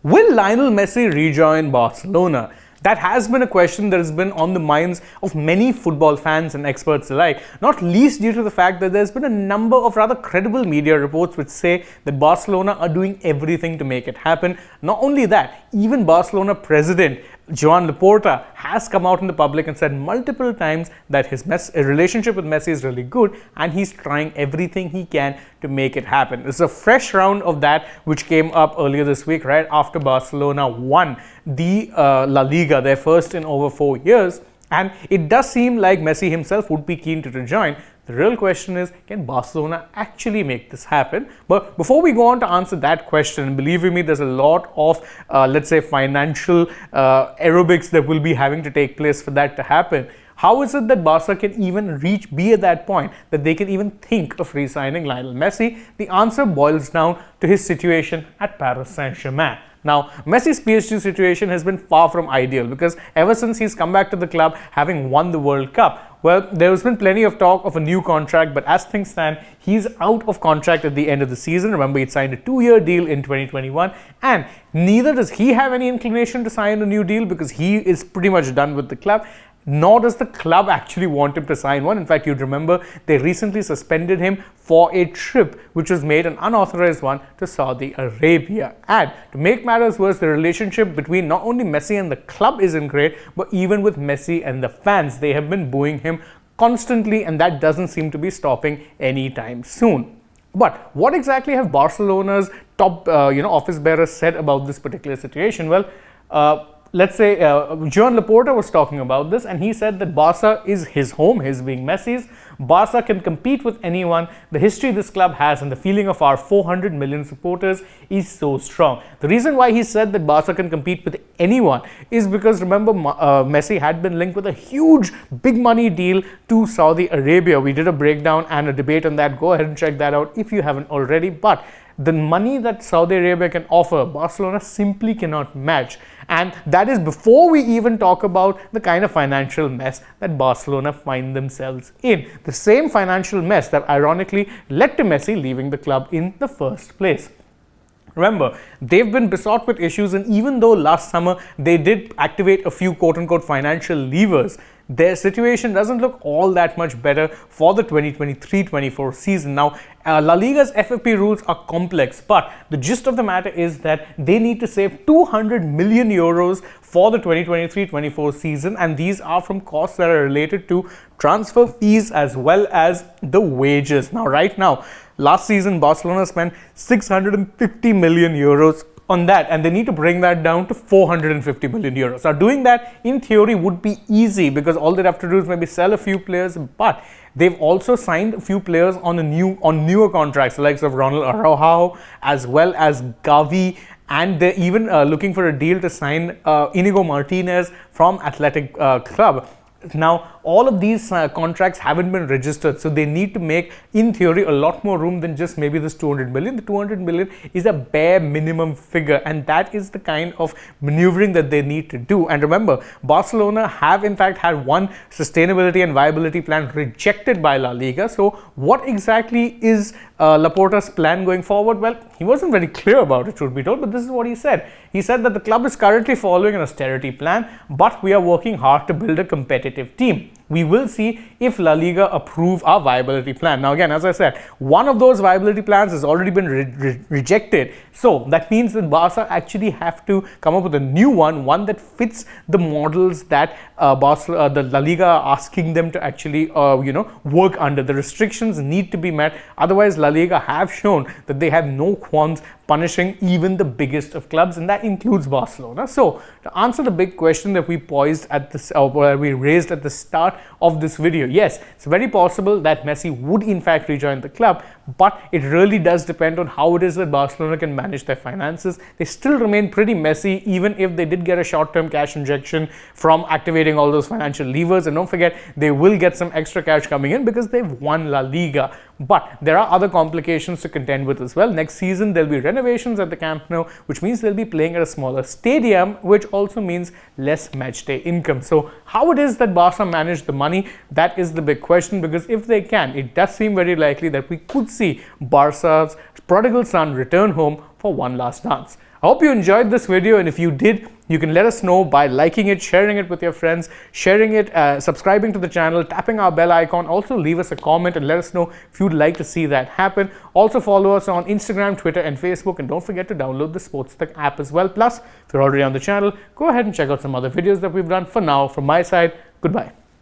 Will Lionel Messi rejoin Barcelona? That has been a question that has been on the minds of many football fans and experts alike, not least due to the fact that there's been a number of rather credible media reports which say that Barcelona are doing everything to make it happen. Not only that, even Barcelona president Laporte has come out in the public and said multiple times that his relationship with Messi is really good and he's trying everything he can to make it happen. This is a fresh round of that which came up earlier this week, right after Barcelona won the La Liga, their first in over 4 years. And it does seem like Messi himself would be keen to rejoin. The real question is, can Barcelona actually make this happen? But before we go on to answer that question, believe me, there's a lot of, let's say, financial aerobics that will be having to take place for that to happen. How is it that Barca can even be at that point that they can even think of re-signing Lionel Messi? The answer boils down to his situation at Paris Saint-Germain. Now, Messi's PSG situation has been far from ideal because ever since he's come back to the club having won the World Cup, well, there has been plenty of talk of a new contract, but as things stand, he's out of contract at the end of the season. Remember, he signed a 2-year deal in 2021, and neither does he have any inclination to sign a new deal because he is pretty much done with the club. Nor does the club actually want him to sign one. In fact, you'd remember they recently suspended him for a trip which was made, an unauthorized one, to Saudi Arabia. And to make matters worse, the relationship between not only Messi and the club isn't great, but even with Messi and the fans. They have been booing him constantly, and that doesn't seem to be stopping anytime soon. But what exactly have Barcelona's top office bearers said about this particular situation? Well, let's say Laporte was talking about this, and he said that Barca is his home, his being Messi's. Barca can compete with anyone. The history this club has and the feeling of our 400 million supporters is so strong. The reason why he said that Barca can compete with anyone is because, remember, Messi had been linked with a huge big money deal to Saudi Arabia. We did a breakdown and a debate on that. Go ahead and check that out if you haven't already. But the money that Saudi Arabia can offer, Barcelona simply cannot match. And that is before we even talk about the kind of financial mess that Barcelona find themselves in. The same financial mess that ironically led to Messi leaving the club in the first place. Remember, they've been besought with issues, and even though last summer they did activate a few quote-unquote financial levers, their situation doesn't look all that much better for the 2023-24 season. Now, La Liga's FFP rules are complex, but the gist of the matter is that they need to save 200 million euros for the 2023-24 season, and these are from costs that are related to transfer fees as well as the wages. Now, right now, last season, Barcelona spent 650 million euros on that, and they need to bring that down to 450 million euros. Now, doing that in theory would be easy because all they'd have to do is maybe sell a few players, but they've also signed a few players on newer contracts, the likes of Ronald Araujo as well as Gavi, and they're even looking for a deal to sign Inigo Martinez from Athletic Club. Now, all of these contracts haven't been registered, so they need to make, in theory, a lot more room than just maybe this 200 million. The 200 million is a bare minimum figure, and that is the kind of maneuvering that they need to do. And remember, Barcelona have in fact had one sustainability and viability plan rejected by La Liga. So what exactly is Laporta's plan going forward? Well, he wasn't very clear about it, should be told, but this is what he said. He said that the club is currently following an austerity plan, but we are working hard to build a competitive team. We will see if La Liga approve our viability plan. Now, again, as I said, one of those viability plans has already been rejected. So that means that Barca actually have to come up with a new one that fits the models that the La Liga are asking them to actually, work under. The restrictions need to be met. Otherwise, La Liga have shown that they have no qualms punishing even the biggest of clubs, and that includes Barcelona. So, to answer the big question that we poised at this, we raised at the start of this video, yes, it's very possible that Messi would in fact rejoin the club, but it really does depend on how it is that Barcelona can manage their finances. They still remain pretty messy, even if they did get a short-term cash injection from activating all those financial levers. And don't forget, they will get some extra cash coming in because they've won La Liga. But there are other complications to contend with as well. Next season, there'll be renovations at the Camp Nou, which means they'll be playing at a smaller stadium, which also means less matchday income. So how it is that Barca manage the money, that is the big question, because if they can, it does seem very likely that we could see Barca's prodigal son return home for one last dance. I hope you enjoyed this video, and if you did, you can let us know by liking it, sharing it with your friends, sharing it, subscribing to the channel, tapping our bell icon. Also leave us a comment and let us know if you'd like to see that happen. Also follow us on Instagram, Twitter and Facebook, and don't forget to download the AajTak app as well. Plus, if you're already on the channel, go ahead and check out some other videos that we've done. For now, from my side, goodbye.